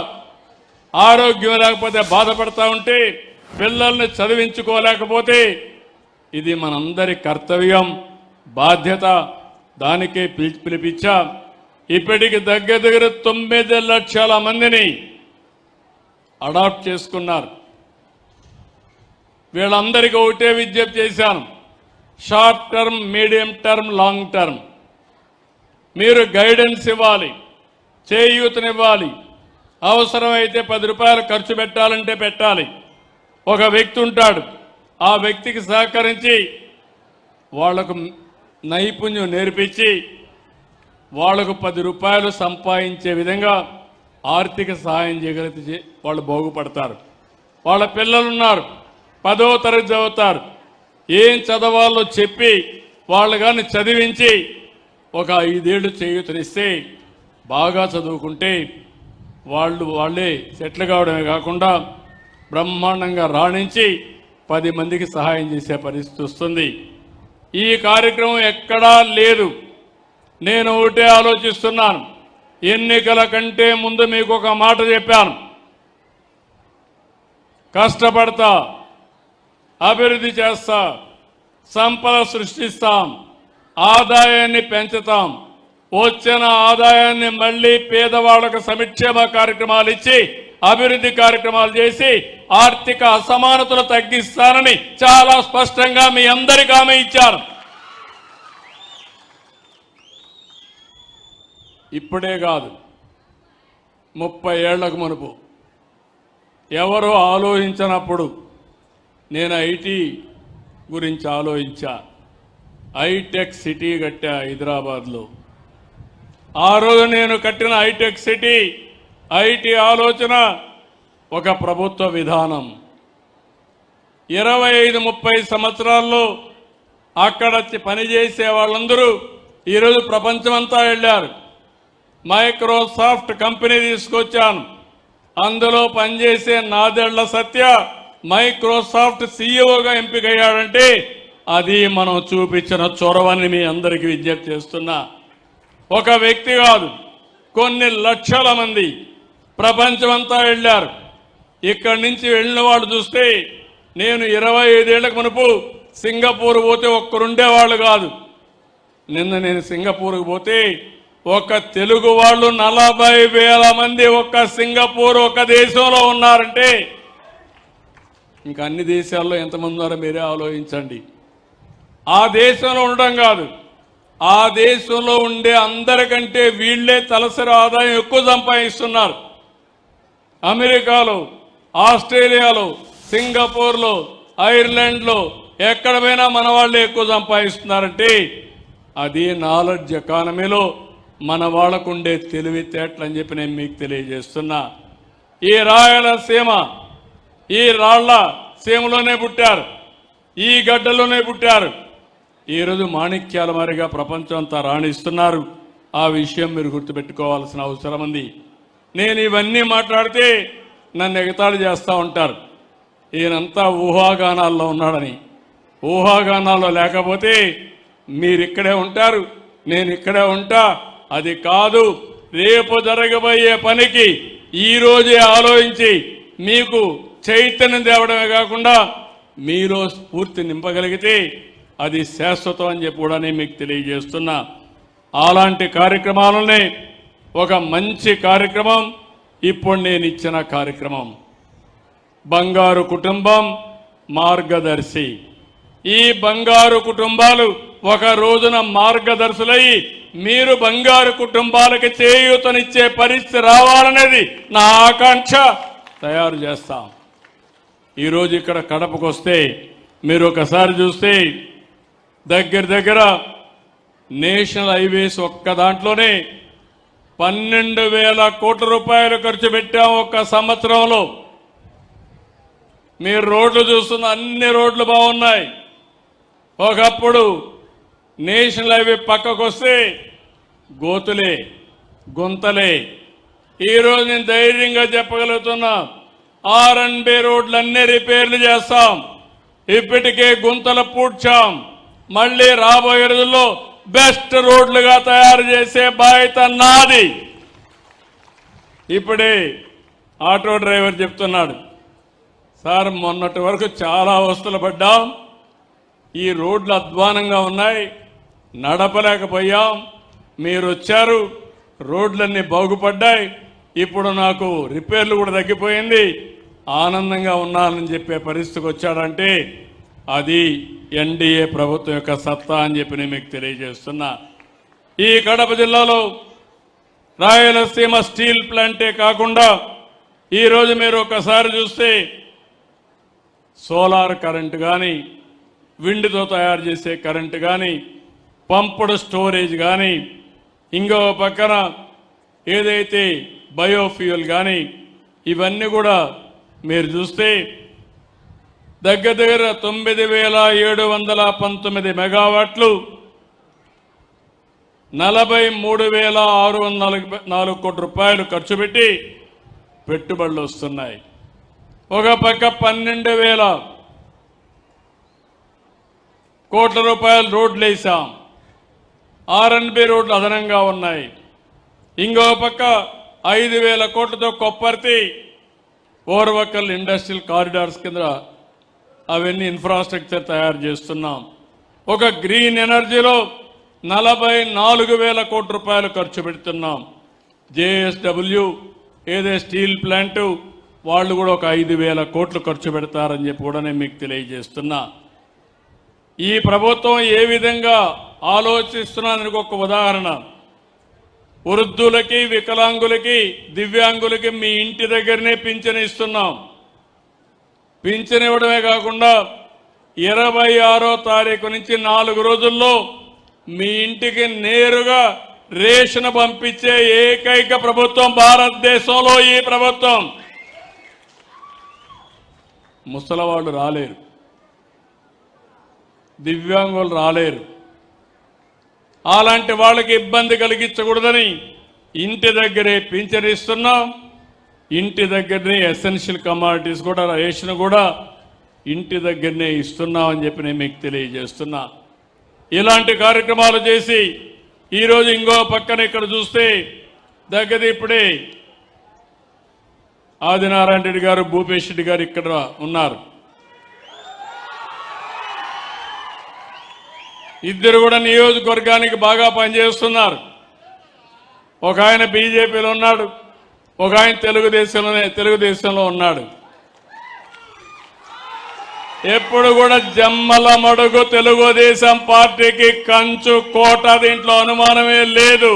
ఆరోగ్యం లేకపోతే బాధపడతా ఉంటే, పిల్లల్ని చదివించుకోలేకపోతే ఇది మనందరి కర్తవ్యం, బాధ్యత. దానికే పిలిపించా. ఇప్పటికి దగ్గర 9 లక్షల మందిని అడాప్ట్ చేసుకున్నారు. వీళ్ళందరికీ ఒకటే విజ్ఞప్తి చేశాను, short term, medium term, long term మీరు గైడెన్స్ ఇవ్వాలి, చేయూతనివ్వాలి. అవసరమైతే 10 రూపాయలు ఖర్చు పెట్టాలంటే పెట్టాలి. ఒక వ్యక్తి ఉంటాడు, ఆ వ్యక్తికి సహకరించి వాళ్లకు నైపుణ్యం నేర్పించి వాళ్లకు 10 రూపాయలు సంపాదించే విధంగా ఆర్థిక సహాయం చేయగలిగితే వాళ్ళు బాగుపడతారు. వాళ్ళ పిల్లలున్నారు, 10వ తరగతి చదువుతారు. ఏం చదవాలో చెప్పి వాళ్ళు కానీ చదివించి ఒక 5 ఏళ్ళు చేయూతనిస్తే బాగా చదువుకుంటే వాళ్ళే సెటిల్ కావడమే కాకుండా బ్రహ్మాండంగా రాణించి 10 మందికి సహాయం చేసే పరిస్థితి వస్తుంది. ఈ కార్యక్రమం ఎక్కడా లేదు. నేను ఒకటే ఆలోచిస్తున్నాను, ఎన్నికల కంటే ముందు మీకు ఒక మాట చెప్పాను, కష్టపడతా, అభివృద్ధి చేస్తా, సంపద సృష్టిస్తాం, ఆదాయాన్ని పెంచుతాం, వచ్చిన ఆదాయాన్ని మళ్లీ పేదవాళ్లకు సంక్షేమ కార్యక్రమాలు ఇచ్చి అభివృద్ధి కార్యక్రమాలు చేసి ఆర్థిక అసమానతలు తగ్గిస్తానని చాలా స్పష్టంగా మీ అందరికీ హామీ ఇచ్చాను. ఇప్పుడే కాదు, 30 ఏళ్లకు మునుపు ఎవరో ఆలోచించినప్పుడు నేను ఐటీ గురించి ఆలోచించా. హైటెక్ సిటీ కట్టా హైదరాబాద్లో. ఆ రోజు నేను కట్టిన హైటెక్ సిటీ, ఐటీ ఆలోచన ఒక ప్రభుత్వ విధానం. 25-30 సంవత్సరాల్లో అక్కడ పనిచేసే వాళ్ళందరూ ఈరోజు ప్రపంచమంతా వెళ్ళారు. మైక్రోసాఫ్ట్ కంపెనీ తీసుకొచ్చాను. అందులో పనిచేసే నాదెళ్ల సత్య మైక్రోసాఫ్ట్ సీఈఓగా ఎంపికయ్యాడంటే అది మనం చూపించిన చొరవని మీ అందరికీ విజ్ఞప్తి చేస్తున్నా. ఒక వ్యక్తి కాదు, కొన్ని లక్షల మంది ప్రపంచమంతా వెళ్ళారు. ఇక్కడి నుంచి వెళ్ళిన వాళ్ళు చూస్తే నేను 25 ఏళ్లకు మునుపు సింగపూర్ పోతే ఒక్కరుండేవాళ్ళు కాదు. నిన్న నేను సింగపూర్కు పోతే ఒక తెలుగు వాళ్ళు 40,000 మంది ఒక్క సింగపూర్ ఒక దేశంలో ఉన్నారంటే ఇంకా అన్ని దేశాల్లో ఎంతమంది ఉన్నారో మీరే ఆలోచించండి. ఆ దేశంలో ఉండడం కాదు, ఆ దేశంలో ఉండే అందరికంటే వీళ్లే తలసరి ఆదాయం ఎక్కువ సంపాదిస్తున్నారు. అమెరికాలో, ఆస్ట్రేలియాలో, సింగపూర్లో, ఐర్లాండ్లో ఎక్కడ పోయినా మన వాళ్ళే ఎక్కువ సంపాదిస్తున్నారంటే అది నాలెడ్జ్ ఎకానమీలో మన వాళ్ళకుండే తెలివితేటలు అని చెప్పి నేను మీకు తెలియజేస్తున్నా. ఈ రాయలసీమ, ఈ రాళ్ల సీమలోనే పుట్టారు, ఈ గడ్డలోనే పుట్టారు. ఈరోజు మాణిక్యాల మారిగా ప్రపంచం అంతా రాణిస్తున్నారు. ఆ విషయం మీరు గుర్తుపెట్టుకోవాల్సిన అవసరం ఉంది. నేను ఇవన్నీ మాట్లాడితే నన్ను ఎగతాళి చేస్తూ ఉంటారు, ఈయనంతా ఊహాగానాల్లో ఉన్నాడని. ఊహాగానాల్లో లేకపోతే మీరు ఇక్కడే ఉంటారు, నేను ఇక్కడే ఉంటా. అది కాదు, రేపు జరగబోయే పనికి ఈరోజే ఆలోచించి మీకు చైతన్యం తేవడమే కాకుండా మీలో స్ఫూర్తి నింపగలిగితే అది శాశ్వతం అని చెప్పి కూడా నేను మీకు తెలియజేస్తున్నా. అలాంటి కార్యక్రమాలనే ఒక మంచి కార్యక్రమం ఇప్పుడు నేను ఇచ్చిన కార్యక్రమం బంగారు కుటుంబం మార్గదర్శి. ఈ బంగారు కుటుంబాలు ఒక రోజున మార్గదర్శులై మీరు బంగారు కుటుంబాలకు చేయూతనిచ్చే పరిస్థితి రావాలనేది నా ఆకాంక్ష. తయారు చేస్తాం. ఈరోజు ఇక్కడ కడపకు వస్తే మీరు ఒకసారి చూస్తే దగ్గర నేషనల్ హైవేస్ ఒక్క దాంట్లోనే 12,000 కోట్ల రూపాయలు ఖర్చు పెట్టాం ఒక్క సంవత్సరంలో. మీరు రోడ్లు చూస్తున్న అన్ని రోడ్లు బాగున్నాయి. ఒకప్పుడు నేషనల్ హైవే పక్కకు వస్తే గోతులే, గుంతలే. ఈరోజు నేను ధైర్యంగా చెప్పగలుగుతున్నా, R&B రోడ్లన్నీ రిపేర్లు చేస్తాం. ఇప్పటికే గుంతలు పూడ్చాం. మళ్ళీ రాబోయే రోజుల్లో బెస్ట్ రోడ్లుగా తయారు చేసే బాధ్యత నాది. ఇప్పుడే ఆటో డ్రైవర్ చెప్తున్నాడు, సార్ మొన్నటి వరకు చాలా అవస్థలు పడ్డాం, ఈ రోడ్లు అధ్వానంగా ఉన్నాయి, నడపలేకపోయాం, మీరు వచ్చారు, రోడ్లన్నీ బాగుపడ్డాయి, ఇప్పుడు నాకు రిపేర్లు కూడా తగ్గిపోయింది, ఆనందంగా ఉన్నానని చెప్పే పరిస్థితికి వచ్చాడంటే అది ఎన్డీఏ ప్రభుత్వం యొక్క సత్తా అని చెప్పి నేను మీకు తెలియజేస్తున్నా. ఈ కడప జిల్లాలో రాయలసీమ స్టీల్ ప్లాంటే కాకుండా ఈరోజు మీరు ఒకసారి చూస్తే సోలార్ కరెంటు కానీ, విండ్తో తయారు చేసే కరెంటు కానీ, పంపుడు స్టోరేజ్ కానీ, ఇంకో పక్కన ఏదైతే బయోఫ్యూయల్ కానీ, ఇవన్నీ కూడా మీరు చూస్తే దగ్గర దగ్గర 9,719 మెగావాట్లు, 43,604 కోట్ల రూపాయలు ఖర్చు పెట్టి పెట్టుబడులు వస్తున్నాయి. ఒక పక్క 12,000 కోట్ల రూపాయలు రోడ్లు వేసాం, ఆర్ఎన్బి రోడ్లు అదనంగా ఉన్నాయి. ఇంకో పక్క 5,000 కోట్లతో కొప్పర్తి ఓర్వకల్ ఇండస్ట్రియల్ కారిడార్స్ కింద అవన్నీ ఇన్ఫ్రాస్ట్రక్చర్ తయారు చేస్తున్నాం. ఒక గ్రీన్ ఎనర్జీలో 44,000 కోట్ల రూపాయలు ఖర్చు పెడుతున్నాం. జేఎస్డబ్ల్యూ ఏదే స్టీల్ ప్లాంటు వాళ్ళు కూడా ఒక 5,000 కోట్లు ఖర్చు పెడతారని చెప్పి కూడా నేను మీకు తెలియజేస్తున్నా. ఈ ప్రభుత్వం ఏ విధంగా ఆలోచిస్తున్నానికి ఒక ఉదాహరణ, వృద్ధులకి, వికలాంగులకి, దివ్యాంగులకి మీ ఇంటి దగ్గరనే పింఛను ఇస్తున్నాం. పింఛను ఇవ్వడమే కాకుండా 26వ తారీఖు నుంచి 4 రోజుల్లో మీ ఇంటికి నేరుగా రేషన్ పంపించే ఏకైక ప్రభుత్వం భారతదేశంలో ఈ ప్రభుత్వం. ముసలవాళ్ళు రాలేరు, దివ్యాంగులు రాలేరు, అలాంటి వాళ్ళకి ఇబ్బంది కలిగించకూడదని ఇంటి దగ్గరే పింఛను ఇస్తున్నాం. ఇంటి దగ్గరనే ఎసెన్షియల్ కమాడిటీస్ కూడా, రేషన్ కూడా ఇంటి దగ్గరనే ఇస్తున్నామని చెప్పి నేను మీకు తెలియజేస్తున్నా. ఇలాంటి కార్యక్రమాలు చేసి ఈరోజు ఇంకో పక్కన ఇక్కడ చూస్తే దగ్గర ఇప్పుడే ఆదినారాయణ రెడ్డి గారు, భూపేష్ రెడ్డి గారు ఇక్కడ ఉన్నారు. ఇద్దరు కూడా నియోజకవర్గానికి బాగా పనిచేస్తున్నారు. ఒక ఆయన బీజేపీలో ఉన్నాడు, ఒక ఆయన తెలుగుదేశంలో ఉన్నాడు. ఎప్పుడు కూడా జమ్మల మడుగు తెలుగుదేశం పార్టీకి కంచు కోట, దీంట్లో అనుమానమే లేదు.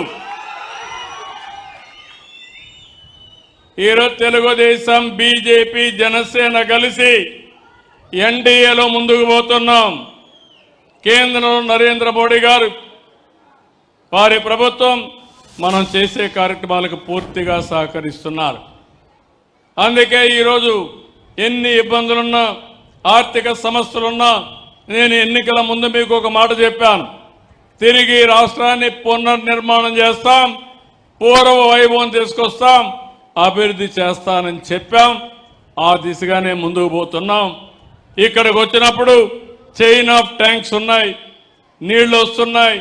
ఈరోజు తెలుగుదేశం, బీజేపీ, జనసేన కలిసి ఎన్డీఏలో ముందుకు పోతున్నాం. కేంద్రంలో నరేంద్ర మోడీ గారు, వారి ప్రభుత్వం మనం చేసే కార్యక్రమాలకు పూర్తిగా సహకరిస్తున్నారు. అందుకే ఈరోజు ఎన్ని ఇబ్బందులున్నా, ఆర్థిక సమస్యలున్నా, నేను ఎన్నికల ముందు మీకు ఒక మాట చెప్పాను, తిరిగి రాష్ట్రాన్ని పునర్నిర్మాణం చేస్తాం, పూర్వ వైభవం తీసుకొస్తాం, అభివృద్ధి చేస్తానని చెప్పాం. ఆ దిశగానే ముందుకు పోతున్నాం. ఇక్కడికి వచ్చినప్పుడు చైన్ ఆఫ్ ట్యాంక్స్ ఉన్నాయి, నీళ్లు వస్తున్నాయి,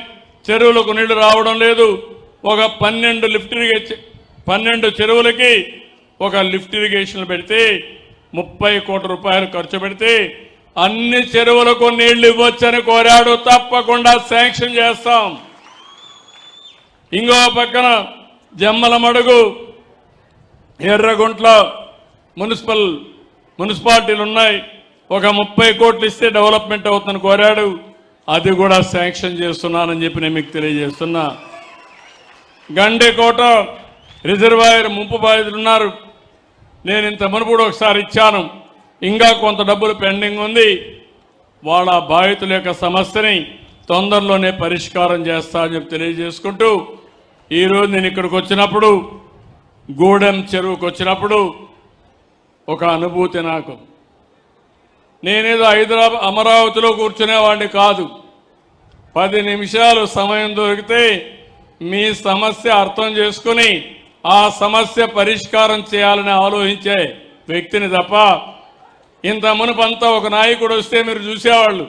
చెరువులకు నీళ్లు రావడం లేదు. ఒక 12 చెరువులకి ఒక లిఫ్ట్ ఇరిగేషన్ పెడితే 30 కోట్ల రూపాయలు ఖర్చు పెడితే అన్ని చెరువులకు నీళ్లు ఇవ్వచ్చని కోరాడు. తప్పకుండా శాంక్షన్ చేస్తాం. ఇంకో పక్కన జమ్మల మడుగు, ఎర్రగుంట్ల మున్సిపాలిటీలు ఉన్నాయి, ఒక 30 కోట్లు ఇస్తే డెవలప్మెంట్ అవుతుందని కోరాడు. అది కూడా శాంక్షన్ చేస్తున్నానని చెప్పి నేను మీకు తెలియజేస్తున్నా. గండికోట రిజర్వాయర్ ముంపు బాధితులు ఉన్నారు. నేను ఇంత మునుపుడు ఒకసారి ఇచ్చాను, ఇంకా కొంత డబ్బులు పెండింగ్ ఉంది. వాళ్ళ బాధితుల యొక్క సమస్యని తొందరలోనే పరిష్కారం చేస్తా అని చెప్పి తెలియజేసుకుంటూ, ఈరోజు నేను ఇక్కడికి వచ్చినప్పుడు, గూడెం చెరువుకు వచ్చినప్పుడు ఒక అనుభూతి నాకు. నేనేదో హైదరాబాద్ అమరావతిలో కూర్చునేవాడిని కాదు. 10 నిమిషాలు సమయం దొరికితే మీ సమస్య అర్థం చేసుకుని ఆ సమస్య పరిష్కారం చేయాలని ఆలోచించే వ్యక్తిని తప్ప ఇంత మునుపంతా ఒక నాయకుడు వస్తే మీరు చూసేవాళ్ళు,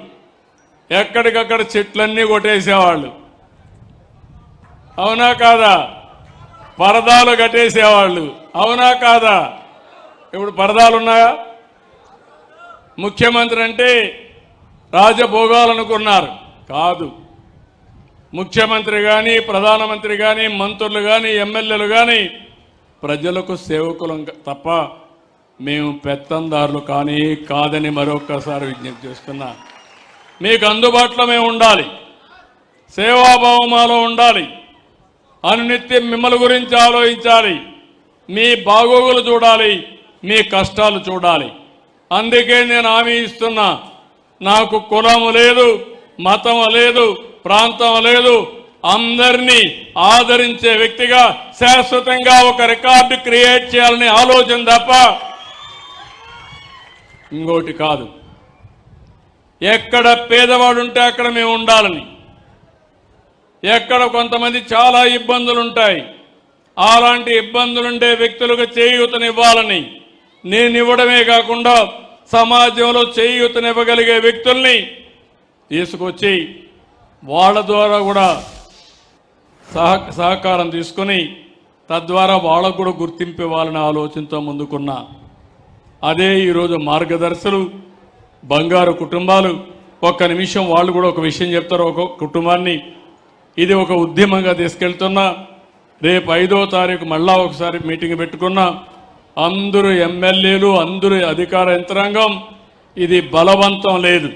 ఎక్కడికక్కడ చెట్లన్నీ కొట్టేసేవాళ్ళు, అవునా కాదా? పరదాలు కట్టేసేవాళ్ళు, అవునా కాదా? ఇప్పుడు పరదాలు ఉన్నాయా? ముఖ్యమంత్రి అంటే రాజభోగాలనుకున్నారు, కాదు. ముఖ్యమంత్రి కానీ, ప్రధానమంత్రి కానీ, మంత్రులు కానీ, ఎమ్మెల్యేలు కానీ ప్రజలకు సేవకులం తప్ప మేము పెత్తందారులు కానీ కాదని మరొక్కసారి విజ్ఞప్తి చేస్తున్నా. మీకు అందుబాటులో మేము ఉండాలి, సేవాభావమాలో ఉండాలి, అనునిత్యం మిమ్మల్ని గురించి ఆలోచించాలి, మీ బాగోగులు చూడాలి, మీ కష్టాలు చూడాలి. అందుకే నేను హామీ ఇస్తున్నా, నాకు కులము లేదు, మతం లేదు, ప్రాంతం లేదు, అందరినీ ఆదరించే వ్యక్తిగా శాశ్వతంగా ఒక రికార్డు క్రియేట్ చేయాలని ఆలోచన తప్ప ఇంకోటి కాదు. ఎక్కడ పేదవాడు ఉంటే అక్కడ మేము ఉండాలని, ఎక్కడ కొంతమంది చాలా ఇబ్బందులు ఉంటాయి, అలాంటి ఇబ్బందులుండే వ్యక్తులకు చేయూతనివ్వాలని, నేను ఇవ్వడమే కాకుండా సమాజంలో చేయూతనివ్వగలిగే వ్యక్తుల్ని తీసుకొచ్చి వాళ్ళ ద్వారా కూడా సహకారం తీసుకొని తద్వారా వాళ్ళకు కూడా గుర్తింపు ఇవ్వాలనే ఆలోచనతో ముందుకున్నా. అదే ఈరోజు మార్గదర్శులు, బంగారు కుటుంబాలు. ఒక్క నిమిషం వాళ్ళు కూడా ఒక విషయం చెప్తారు. ఒక కుటుంబాన్ని ఇది ఒక ఉద్యమంగా తీసుకెళ్తున్నా. రేపు 5వ తారీఖు మళ్ళా ఒకసారి మీటింగ్ పెట్టుకున్నా. అందరూ ఎమ్మెల్యేలు, అందరూ అధికార యంత్రాంగం, ఇది బలవంతం లేదు,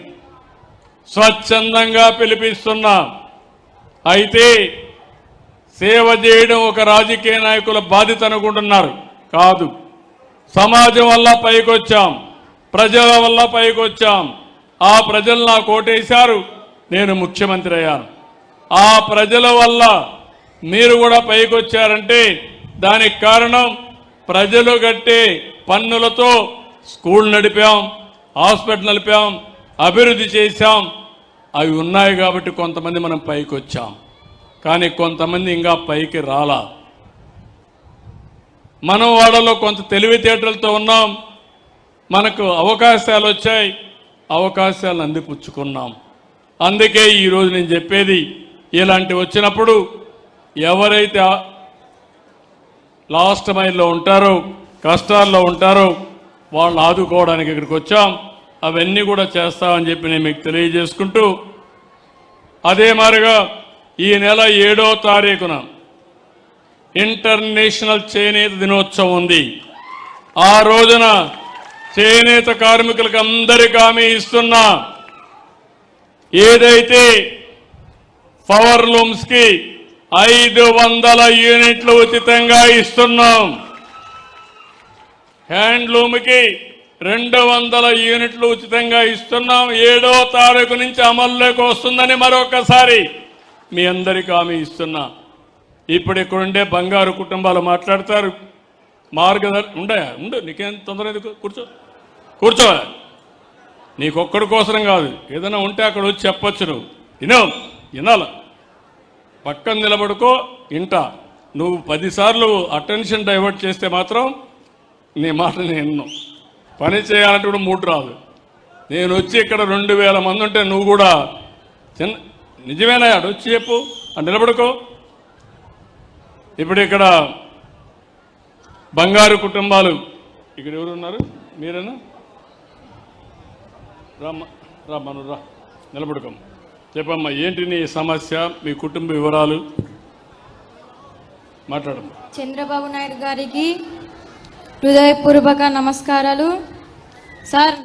స్వచ్ఛందంగా పిలిపిస్తున్నా. అయితే సేవ చేయడం ఒక రాజకీయ నాయకుల బాధ్యత అనుకుంటున్నారు, కాదు. సమాజం వల్ల పైకొచ్చాం, ప్రజల వల్ల పైకొచ్చాం. ఆ ప్రజలు నాకు ఓటేశారు, నేను ముఖ్యమంత్రి అయ్యాను. ఆ ప్రజల వల్ల మీరు కూడా పైకొచ్చారంటే దానికి కారణం ప్రజలు కట్టే పన్నులతో స్కూల్ నడిపాం, హాస్పిటల్ నడిపాం, అభివృద్ధి చేశాం. అవి ఉన్నాయి కాబట్టి కొంతమంది మనం పైకి వచ్చాం, కానీ కొంతమంది ఇంకా పైకి రాలా. మనం వాళ్ళలో కొంత తెలివితేటలతో ఉన్నాం, మనకు అవకాశాలు వచ్చాయి, అవకాశాలను అందిపుచ్చుకున్నాం. అందుకే ఈరోజు నేను చెప్పేది, ఇలాంటివి వచ్చినప్పుడు ఎవరైతే లాస్ట్ మైల్లో ఉంటారో, కష్టాల్లో ఉంటారో వాళ్ళని ఆదుకోవడానికి ఇక్కడికి వచ్చాం. అవన్నీ కూడా చేస్తామని చెప్పి నేను మీకు తెలియజేసుకుంటూ, అదే మాదిరిగా ఈ నెల 7వ తారీఖున ఇంటర్నేషనల్ చేనేత దినోత్సవం ఉంది. ఆ రోజున చేనేత కార్మికులకు అందరికీ హామీ ఇస్తున్నా, ఏదైతే పవర్ లూమ్స్ కి 500 యూనిట్లు ఉచితంగా ఇస్తున్నాం, హ్యాండ్లూమ్కి 200 యూనిట్లు ఉచితంగా ఇస్తున్నాం. 7వ తారీఖు నుంచి అమల్లోకి వస్తుందని మరొకసారి మీ అందరికీ హామీ ఇస్తున్నా. ఇప్పుడు ఇక్కడుండే బంగారు కుటుంబాలు మాట్లాడతారు. ఉండు, నీకేం తొందర ఎందుకు? కూర్చో. నీకొక్కడి కోసం కాదు, ఏదైనా ఉంటే అక్కడ వచ్చి చెప్పొచ్చు. నువ్వు వినాల, పక్కన నిలబడుకో, ఇంటా. నువ్వు 10 సార్లు అటెన్షన్ డైవర్ట్ చేస్తే మాత్రం నీ మాట నేను పని చేయాలంటే కూడా మూడు రాదు. నేను వచ్చి ఇక్కడ 2000 మంది ఉంటే నువ్వు కూడా నిజమేనా అటు వచ్చి చెప్పు, నిలబడుకో. ఇప్పుడు ఇక్కడ బంగారు కుటుంబాలు, ఇక్కడ ఎవరు ఉన్నారు? మీరేనా? రా నిలబడుకో. చెప్పమ్మా, ఏంటి నీ సమస్య, మీ కుటుంబ వివరాలు మాట్లాడమ్మా. చంద్రబాబు నాయుడు గారికి హృదయపూర్వక నమస్కారాలు సార్.